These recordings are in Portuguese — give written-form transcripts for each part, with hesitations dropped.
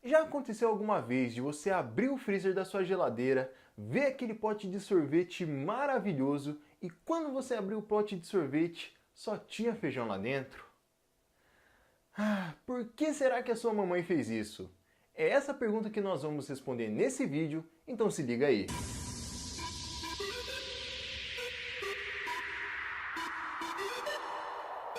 Já aconteceu alguma vez de você abrir o freezer da sua geladeira, ver aquele pote de sorvete maravilhoso e quando você abriu o pote de sorvete só tinha feijão lá dentro? Por que será que a sua mamãe fez isso? É essa pergunta que nós vamos responder nesse vídeo, então se liga aí.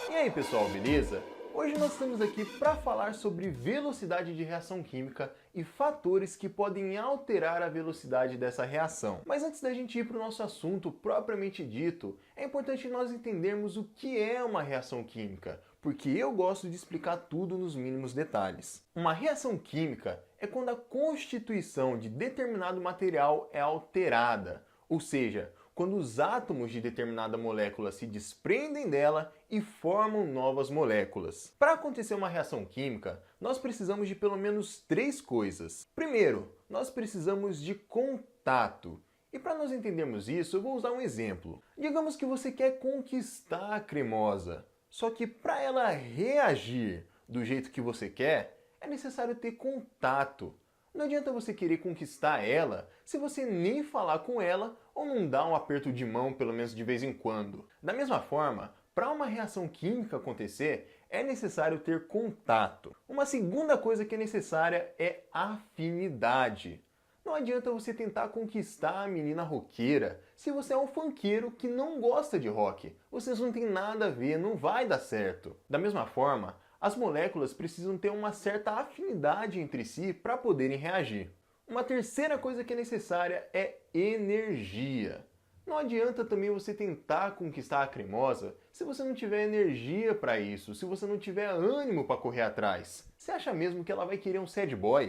E aí pessoal, beleza? Hoje nós estamos aqui para falar sobre velocidade de reação química e fatores que podem alterar a velocidade dessa reação. Mas antes da gente ir para o nosso assunto propriamente dito, é importante nós entendermos o que é uma reação química, porque eu gosto de explicar tudo nos mínimos detalhes. Uma reação química é quando a constituição de determinado material é alterada, ou seja, quando os átomos de determinada molécula se desprendem dela e formam novas moléculas. Para acontecer uma reação química, nós precisamos de pelo menos 3 coisas. Primeiro, nós precisamos de contato. E para nós entendermos isso, eu vou usar um exemplo. Digamos que você quer conquistar a cremosa, só que para ela reagir do jeito que você quer, é necessário ter contato. Não adianta você querer conquistar ela se você nem falar com ela ou não dar um aperto de mão pelo menos de vez em quando. Da mesma forma, para uma reação química acontecer, é necessário ter contato. Uma segunda coisa que é necessária é afinidade. Não adianta você tentar conquistar a menina roqueira se você é um funkeiro que não gosta de rock. Vocês não têm nada a ver, não vai dar certo. Da mesma forma, as moléculas precisam ter uma certa afinidade entre si para poderem reagir. Uma terceira coisa que é necessária é energia. Não adianta também você tentar conquistar a cremosa se você não tiver energia para isso, se você não tiver ânimo para correr atrás. Você acha mesmo que ela vai querer um sad boy?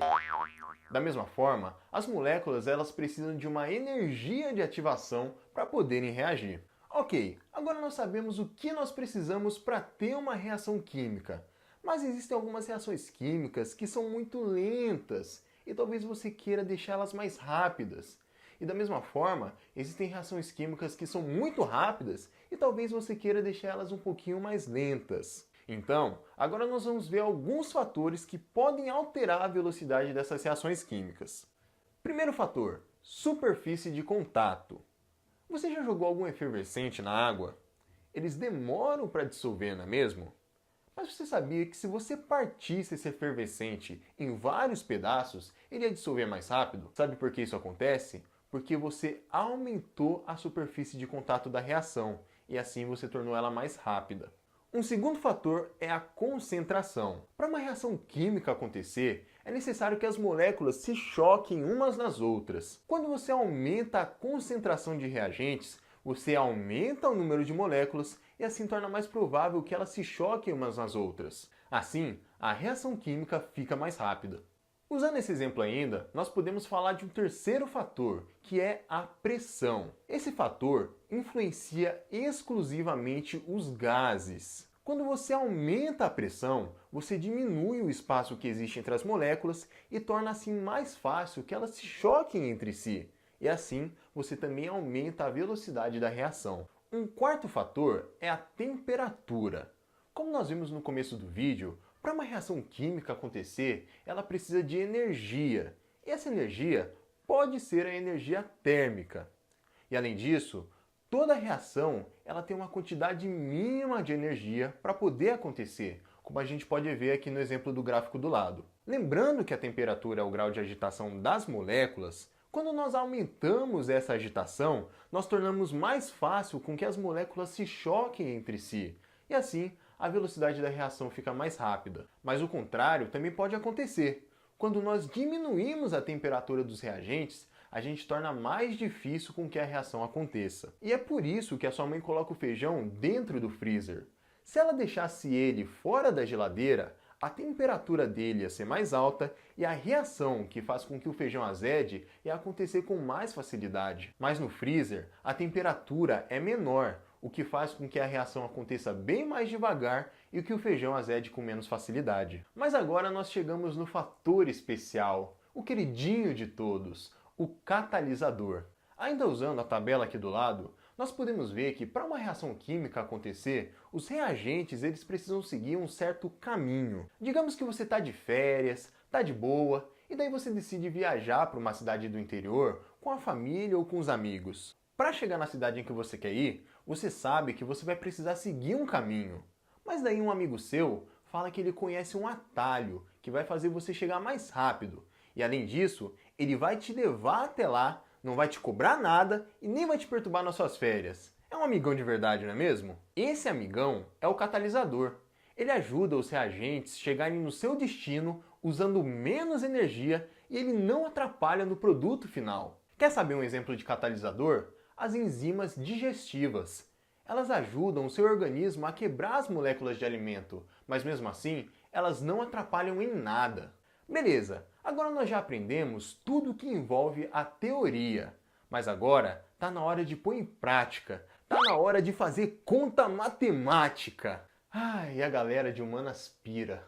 Da mesma forma, as moléculas elas precisam de uma energia de ativação para poderem reagir. Ok, agora nós sabemos o que nós precisamos para ter uma reação química. Mas existem algumas reações químicas que são muito lentas e talvez você queira deixá-las mais rápidas. E da mesma forma, existem reações químicas que são muito rápidas e talvez você queira deixá-las um pouquinho mais lentas. Então, agora nós vamos ver alguns fatores que podem alterar a velocidade dessas reações químicas. Primeiro fator, superfície de contato. Você já jogou algum efervescente na água? Eles demoram para dissolver, não é mesmo? Mas você sabia que se você partisse esse efervescente em vários pedaços, ele ia dissolver mais rápido? Sabe por que isso acontece? Porque você aumentou a superfície de contato da reação e assim você tornou ela mais rápida. Um segundo fator é a concentração. Para uma reação química acontecer, é necessário que as moléculas se choquem umas nas outras. Quando você aumenta a concentração de reagentes, você aumenta o número de moléculas e assim torna mais provável que elas se choquem umas nas outras. Assim, a reação química fica mais rápida. Usando esse exemplo ainda, nós podemos falar de um terceiro fator, que é a pressão. Esse fator influencia exclusivamente os gases. Quando você aumenta a pressão, você diminui o espaço que existe entre as moléculas e torna assim mais fácil que elas se choquem entre si. E assim, você também aumenta a velocidade da reação. Um quarto fator é a temperatura. Como nós vimos no começo do vídeo, para uma reação química acontecer, ela precisa de energia. E essa energia pode ser a energia térmica. E além disso, toda reação ela tem uma quantidade mínima de energia para poder acontecer, como a gente pode ver aqui no exemplo do gráfico do lado. Lembrando que a temperatura é o grau de agitação das moléculas, quando nós aumentamos essa agitação, nós tornamos mais fácil com que as moléculas se choquem entre si. E assim, a velocidade da reação fica mais rápida. Mas o contrário também pode acontecer. Quando nós diminuímos a temperatura dos reagentes, a gente torna mais difícil com que a reação aconteça. E é por isso que a sua mãe coloca o feijão dentro do freezer. Se ela deixasse ele fora da geladeira, a temperatura dele ia ser mais alta e a reação que faz com que o feijão azede ia acontecer com mais facilidade. Mas no freezer, a temperatura é menor, o que faz com que a reação aconteça bem mais devagar e que o feijão azede com menos facilidade. Mas agora nós chegamos no fator especial, o queridinho de todos, o catalisador. Ainda usando a tabela aqui do lado, nós podemos ver que para uma reação química acontecer, os reagentes eles precisam seguir um certo caminho. Digamos que você está de férias, tá de boa, e daí você decide viajar para uma cidade do interior com a família ou com os amigos. Para chegar na cidade em que você quer ir, você sabe que você vai precisar seguir um caminho. Mas daí um amigo seu fala que ele conhece um atalho que vai fazer você chegar mais rápido. E além disso, ele vai te levar até lá, não vai te cobrar nada e nem vai te perturbar nas suas férias. É um amigão de verdade, não é mesmo? Esse amigão é o catalisador. Ele ajuda os reagentes a chegarem no seu destino usando menos energia e ele não atrapalha no produto final. Quer saber um exemplo de catalisador? As enzimas digestivas. Elas ajudam o seu organismo a quebrar as moléculas de alimento, mas mesmo assim, elas não atrapalham em nada. Beleza, agora nós já aprendemos tudo o que envolve a teoria, mas agora está na hora de pôr em prática, está na hora de fazer conta matemática. Ai, a galera de humanas pira.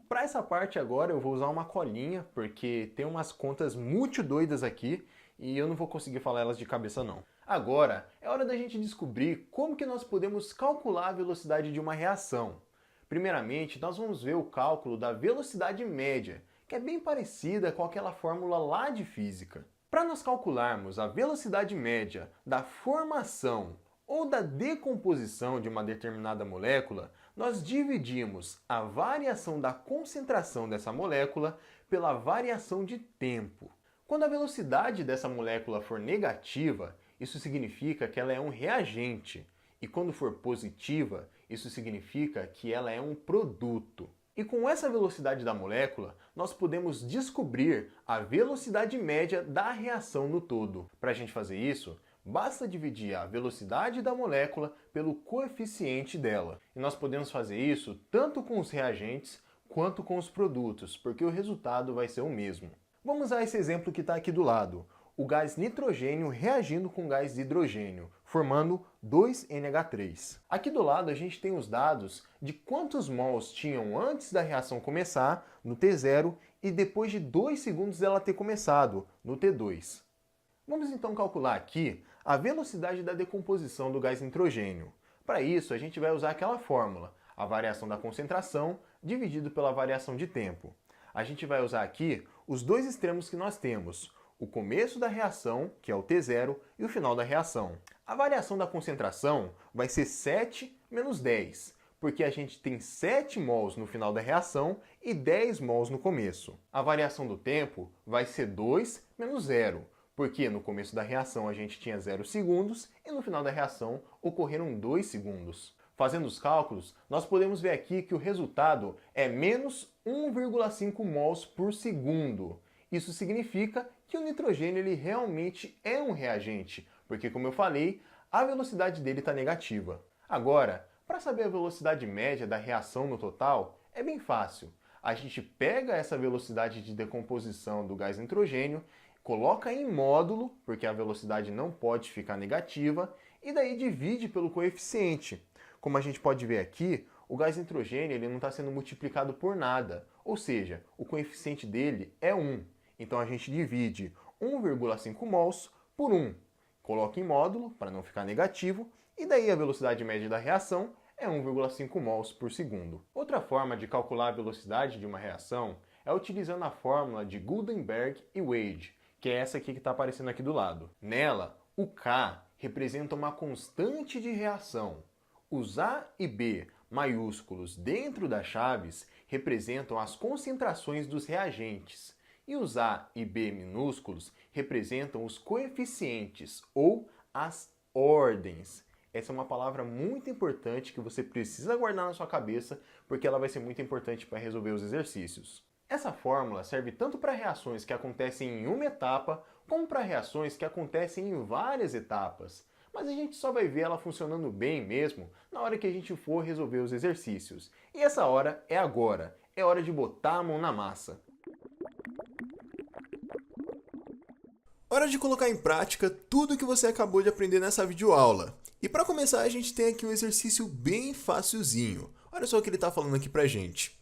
Para essa parte agora eu vou usar uma colinha, porque tem umas contas muito doidas aqui e eu não vou conseguir falar elas de cabeça não. Agora é hora da gente descobrir como que nós podemos calcular a velocidade de uma reação. Primeiramente, nós vamos ver o cálculo da velocidade média, que é bem parecida com aquela fórmula lá de física. Para nós calcularmos a velocidade média da formação ou da decomposição de uma determinada molécula, nós dividimos a variação da concentração dessa molécula pela variação de tempo. Quando a velocidade dessa molécula for negativa, isso significa que ela é um reagente. E quando for positiva, isso significa que ela é um produto. E com essa velocidade da molécula, nós podemos descobrir a velocidade média da reação no todo. Para a gente fazer isso, basta dividir a velocidade da molécula pelo coeficiente dela. E nós podemos fazer isso tanto com os reagentes quanto com os produtos, porque o resultado vai ser o mesmo. Vamos usar esse exemplo que está aqui do lado. O gás nitrogênio reagindo com o gás hidrogênio, formando 2NH3. Aqui do lado a gente tem os dados de quantos mols tinham antes da reação começar, no T0, e depois de 2 segundos dela ter começado, no T2. Vamos então calcular aqui a velocidade da decomposição do gás nitrogênio. Para isso, a gente vai usar aquela fórmula, a variação da concentração dividido pela variação de tempo. A gente vai usar aqui os dois extremos que nós temos, o começo da reação, que é o T0, e o final da reação. A variação da concentração vai ser 7 menos 10, porque a gente tem 7 mols no final da reação e 10 mols no começo. A variação do tempo vai ser 2 menos 0, porque no começo da reação a gente tinha 0 segundos e no final da reação ocorreram 2 segundos. Fazendo os cálculos, nós podemos ver aqui que o resultado é menos 1,5 mols por segundo. Isso significa que o nitrogênio ele realmente é um reagente, porque como eu falei, a velocidade dele está negativa. Agora, para saber a velocidade média da reação no total, é bem fácil. A gente pega essa velocidade de decomposição do gás nitrogênio, coloca em módulo, porque a velocidade não pode ficar negativa, e daí divide pelo coeficiente. Como a gente pode ver aqui, o gás nitrogênio ele não está sendo multiplicado por nada, ou seja, o coeficiente dele é 1. Então a gente divide 1,5 mols por 1. Coloca em módulo para não ficar negativo, e daí a velocidade média da reação é 1,5 mols por segundo. Outra forma de calcular a velocidade de uma reação é utilizando a fórmula de Gutenberg e Wade, que é essa aqui que está aparecendo aqui do lado. Nela, o K representa uma constante de reação. Os A e B maiúsculos dentro das chaves representam as concentrações dos reagentes. E os A e B minúsculos representam os coeficientes ou as ordens. Essa é uma palavra muito importante que você precisa guardar na sua cabeça, porque ela vai ser muito importante para resolver os exercícios. Essa fórmula serve tanto para reações que acontecem em uma etapa, como para reações que acontecem em várias etapas. Mas a gente só vai ver ela funcionando bem mesmo na hora que a gente for resolver os exercícios. E essa hora é agora. É hora de botar a mão na massa. Hora de colocar em prática tudo que você acabou de aprender nessa videoaula. E para começar, a gente tem aqui um exercício bem facilzinho. Olha só o que ele está falando aqui pra gente.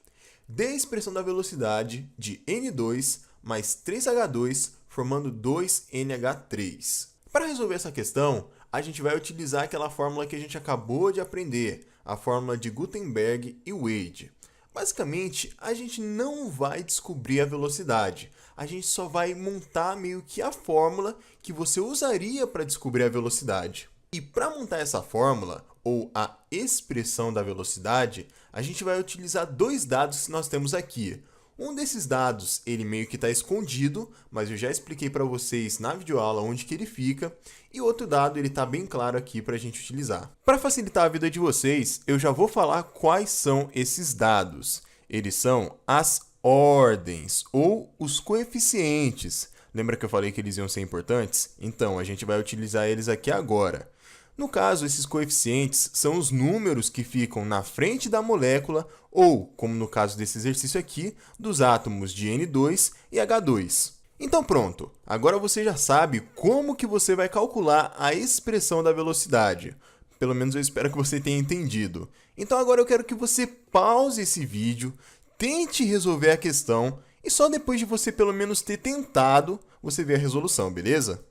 Dê a expressão da velocidade de N2 mais 3H2 formando 2NH3. Para resolver essa questão, a gente vai utilizar aquela fórmula que a gente acabou de aprender, a fórmula de Gutenberg e Wade. Basicamente, a gente não vai descobrir a velocidade, a gente só vai montar meio que a fórmula que você usaria para descobrir a velocidade. E para montar essa fórmula, ou a expressão da velocidade, a gente vai utilizar dois dados que nós temos aqui. Um desses dados, ele meio que está escondido, mas eu já expliquei para vocês na videoaula onde que ele fica, e outro dado, ele está bem claro aqui para a gente utilizar. Para facilitar a vida de vocês, eu já vou falar quais são esses dados. Eles são as ordens, ou os coeficientes. Lembra que eu falei que eles iam ser importantes? Então, a gente vai utilizar eles aqui agora. No caso, esses coeficientes são os números que ficam na frente da molécula ou, como no caso desse exercício aqui, dos átomos de N2 e H2. Então pronto, agora você já sabe como que você vai calcular a expressão da velocidade. Pelo menos eu espero que você tenha entendido. Então agora eu quero que você pause esse vídeo, tente resolver a questão e só depois de você pelo menos ter tentado, você vê a resolução, beleza?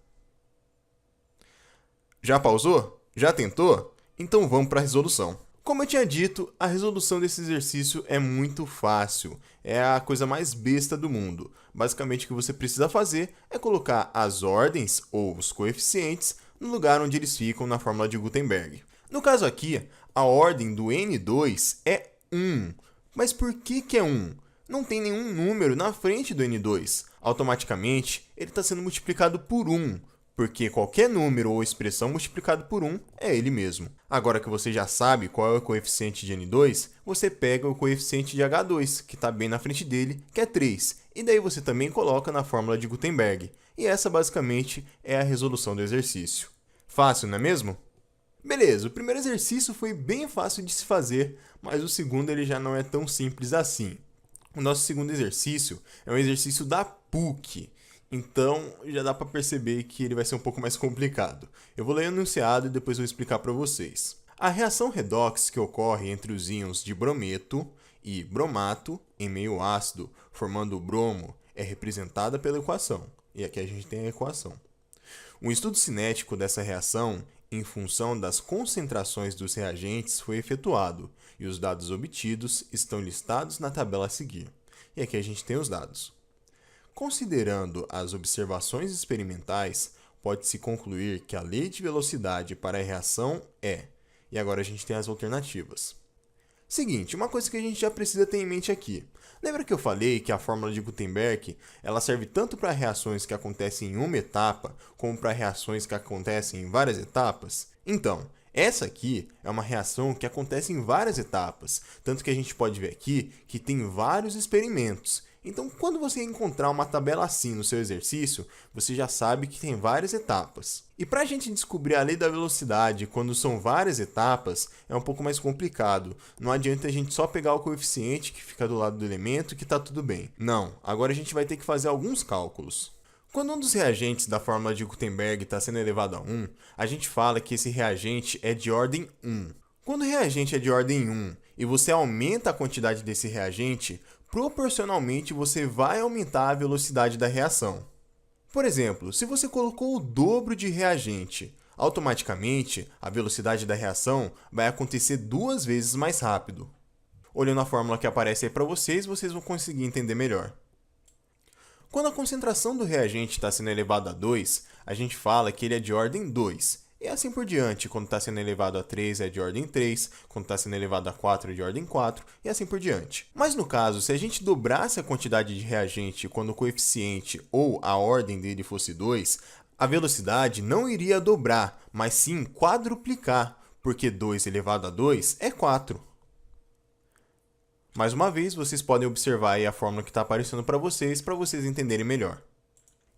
Já pausou? Já tentou? Então vamos para a resolução. Como eu tinha dito, a resolução desse exercício é muito fácil. É a coisa mais besta do mundo. Basicamente, o que você precisa fazer é colocar as ordens, ou os coeficientes, no lugar onde eles ficam na fórmula de Gutenberg. No caso aqui, a ordem do N2 é 1. Mas por que é 1? Não tem nenhum número na frente do N2. Automaticamente, ele está sendo multiplicado por 1. Porque qualquer número ou expressão multiplicado por 1 é ele mesmo. Agora que você já sabe qual é o coeficiente de N2, você pega o coeficiente de H2, que está bem na frente dele, que é 3. E daí você também coloca na fórmula de Gutenberg. E essa basicamente é a resolução do exercício. Fácil, não é mesmo? Beleza, o primeiro exercício foi bem fácil de se fazer, mas o segundo ele já não é tão simples assim. O nosso segundo exercício é um exercício da PUC. Então, já dá para perceber que ele vai ser um pouco mais complicado. Eu vou ler o enunciado e depois vou explicar para vocês. A reação redox que ocorre entre os íons de brometo e bromato em meio ácido, formando o bromo, é representada pela equação. E aqui a gente tem a equação. Um estudo cinético dessa reação, em função das concentrações dos reagentes, foi efetuado, e os dados obtidos estão listados na tabela a seguir. E aqui a gente tem os dados. Considerando as observações experimentais, pode-se concluir que a lei de velocidade para a reação é... E agora a gente tem as alternativas. Seguinte, uma coisa que a gente já precisa ter em mente aqui. Lembra que eu falei que a fórmula de Gutenberg ela serve tanto para reações que acontecem em uma etapa, como para reações que acontecem em várias etapas? Então, essa aqui é uma reação que acontece em várias etapas, tanto que a gente pode ver aqui que tem vários experimentos. Então, quando você encontrar uma tabela assim no seu exercício, você já sabe que tem várias etapas. E para a gente descobrir a lei da velocidade quando são várias etapas, é um pouco mais complicado. Não adianta a gente só pegar o coeficiente que fica do lado do elemento que está tudo bem. Não, agora a gente vai ter que fazer alguns cálculos. Quando um dos reagentes da fórmula de Gutenberg está sendo elevado a 1, a gente fala que esse reagente é de ordem 1. Quando o reagente é de ordem 1 e você aumenta a quantidade desse reagente, proporcionalmente você vai aumentar a velocidade da reação. Por exemplo, se você colocou o dobro de reagente, automaticamente a velocidade da reação vai acontecer 2 vezes mais rápido. Olhando a fórmula que aparece aí para vocês, vocês vão conseguir entender melhor. Quando a concentração do reagente está sendo elevada a 2, a gente fala que ele é de ordem 2. E assim por diante, quando está sendo elevado a 3 é de ordem 3, quando está sendo elevado a 4 é de ordem 4, e assim por diante. Mas no caso, se a gente dobrasse a quantidade de reagente quando o coeficiente ou a ordem dele fosse 2, a velocidade não iria dobrar, mas sim quadruplicar, porque 2 elevado a 2 é 4. Mais uma vez, vocês podem observar aí a fórmula que está aparecendo para vocês entenderem melhor.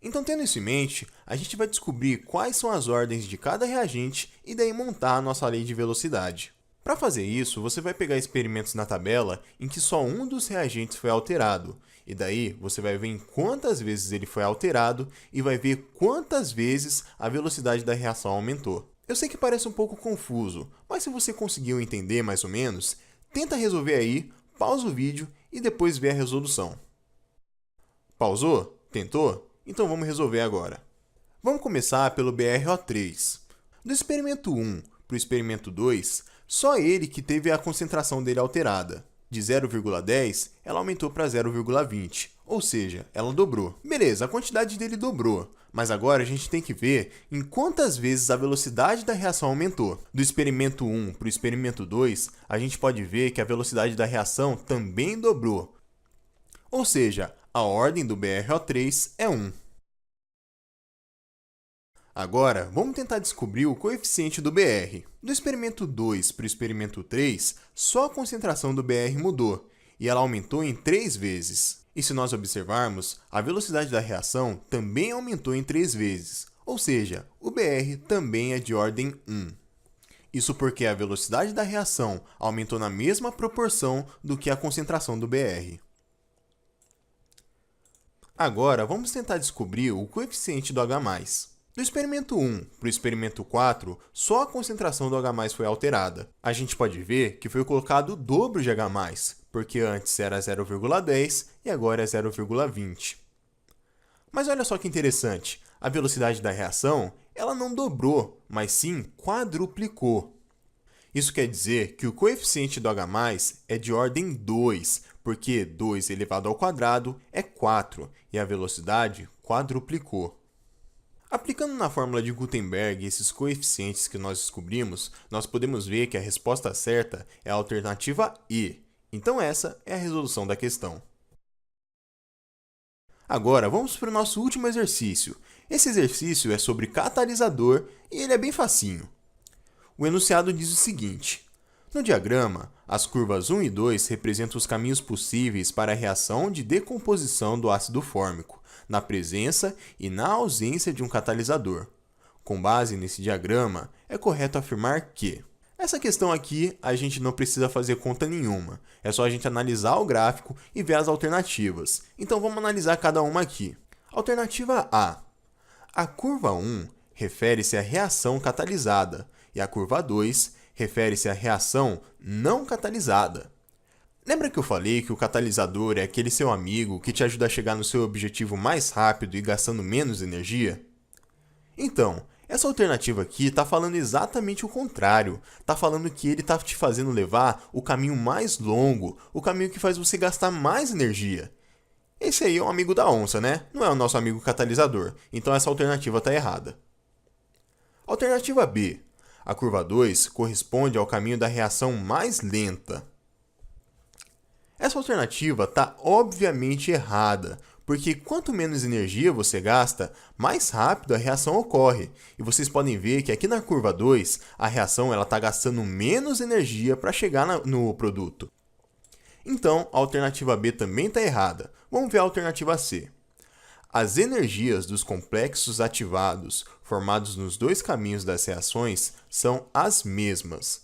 Então, tendo isso em mente, a gente vai descobrir quais são as ordens de cada reagente e daí montar a nossa lei de velocidade. Para fazer isso, você vai pegar experimentos na tabela em que só um dos reagentes foi alterado, e daí você vai ver em quantas vezes ele foi alterado e vai ver quantas vezes a velocidade da reação aumentou. Eu sei que parece um pouco confuso, mas se você conseguiu entender mais ou menos, tenta resolver aí, pausa o vídeo e depois vê a resolução. Pausou? Tentou? Então vamos resolver agora. Vamos começar pelo BrO3. Do experimento 1 para o experimento 2, só ele que teve a concentração dele alterada. De 0,10, ela aumentou para 0,20, ou seja, ela dobrou. Beleza, a quantidade dele dobrou, mas agora a gente tem que ver em quantas vezes a velocidade da reação aumentou. Do experimento 1 para o experimento 2, a gente pode ver que a velocidade da reação também dobrou. Ou seja, a ordem do BrO3 é 1. Agora, vamos tentar descobrir o coeficiente do Br. Do experimento 2 para o experimento 3, só a concentração do Br mudou, e ela aumentou em 3 vezes. E se nós observarmos, a velocidade da reação também aumentou em 3 vezes, ou seja, o Br também é de ordem 1. Isso porque a velocidade da reação aumentou na mesma proporção do que a concentração do Br. Agora, vamos tentar descobrir o coeficiente do H+. Do experimento 1 para o experimento 4, só a concentração do H+ foi alterada. A gente pode ver que foi colocado o dobro de H+, porque antes era 0,10 e agora é 0,20. Mas olha só que interessante, a velocidade da reação ela não dobrou, mas sim quadruplicou. Isso quer dizer que o coeficiente do H+ é de ordem 2, porque 2 elevado ao quadrado é 4 e a velocidade quadruplicou. Aplicando na fórmula de Gutenberg esses coeficientes que nós descobrimos, nós podemos ver que a resposta certa é a alternativa E. Então essa é a resolução da questão. Agora vamos para o nosso último exercício. Esse exercício é sobre catalisador e ele é bem facinho. O enunciado diz o seguinte: no diagrama, as curvas 1 e 2 representam os caminhos possíveis para a reação de decomposição do ácido fórmico, na presença e na ausência de um catalisador. Com base nesse diagrama, é correto afirmar que... Essa questão aqui a gente não precisa fazer conta nenhuma, é só a gente analisar o gráfico e ver as alternativas. Então vamos analisar cada uma aqui. Alternativa A. A curva 1 refere-se à reação catalisada e a curva 2 refere-se à reação não catalisada. Lembra que eu falei que o catalisador é aquele seu amigo que te ajuda a chegar no seu objetivo mais rápido e gastando menos energia? Então, essa alternativa aqui está falando exatamente o contrário. Está falando que ele está te fazendo levar o caminho mais longo, o caminho que faz você gastar mais energia. Esse aí é um amigo da onça, né? Não é o nosso amigo catalisador. Então essa alternativa está errada. Alternativa B. A curva 2 corresponde ao caminho da reação mais lenta. Essa alternativa está obviamente errada, porque quanto menos energia você gasta, mais rápido a reação ocorre. E vocês podem ver que aqui na curva 2, a reação está gastando menos energia para chegar no produto. Então, a alternativa B também está errada. Vamos ver a alternativa C. As energias dos complexos ativados formados nos dois caminhos das reações são as mesmas.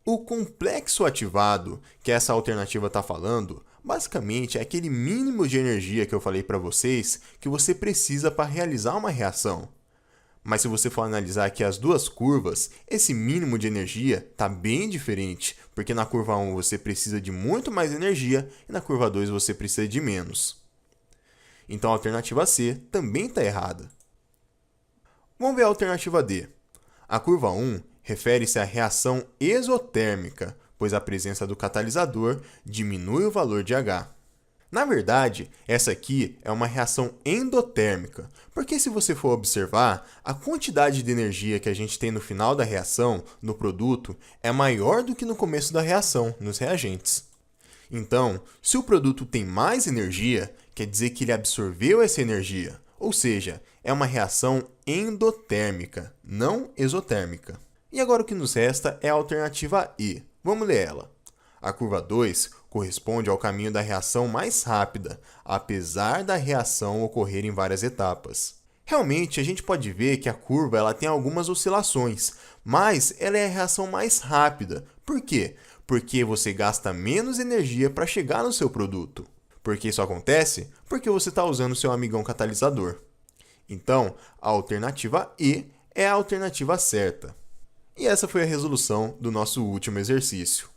O complexo ativado, que essa alternativa está falando, basicamente é aquele mínimo de energia que eu falei para vocês que você precisa para realizar uma reação. Mas se você for analisar aqui as duas curvas, esse mínimo de energia está bem diferente, porque na curva 1 você precisa de muito mais energia e na curva 2 você precisa de menos. Então a alternativa C também está errada. Vamos ver a alternativa D. A curva 1 refere-se à reação exotérmica, pois a presença do catalisador diminui o valor de H. Na verdade, essa aqui é uma reação endotérmica, porque se você for observar, a quantidade de energia que a gente tem no final da reação, no produto, é maior do que no começo da reação, nos reagentes. Então, se o produto tem mais energia, quer dizer que ele absorveu essa energia, ou seja, é uma reação endotérmica, não exotérmica. E agora o que nos resta é a alternativa E. Vamos ler ela. A curva 2 corresponde ao caminho da reação mais rápida, apesar da reação ocorrer em várias etapas. Realmente, a gente pode ver que a curva ela tem algumas oscilações, mas ela é a reação mais rápida. Por quê? Porque você gasta menos energia para chegar no seu produto. Por que isso acontece? Porque você está usando o seu amigão catalisador. Então, a alternativa E é a alternativa certa. E essa foi a resolução do nosso último exercício.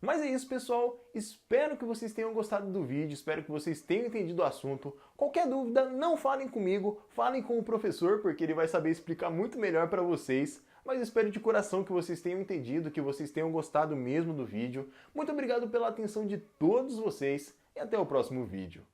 Mas é isso, pessoal. Espero que vocês tenham gostado do vídeo, espero que vocês tenham entendido o assunto. Qualquer dúvida, não falem comigo, falem com o professor, porque ele vai saber explicar muito melhor para vocês. Mas espero de coração que vocês tenham entendido, que vocês tenham gostado mesmo do vídeo. Muito obrigado pela atenção de todos vocês e até o próximo vídeo.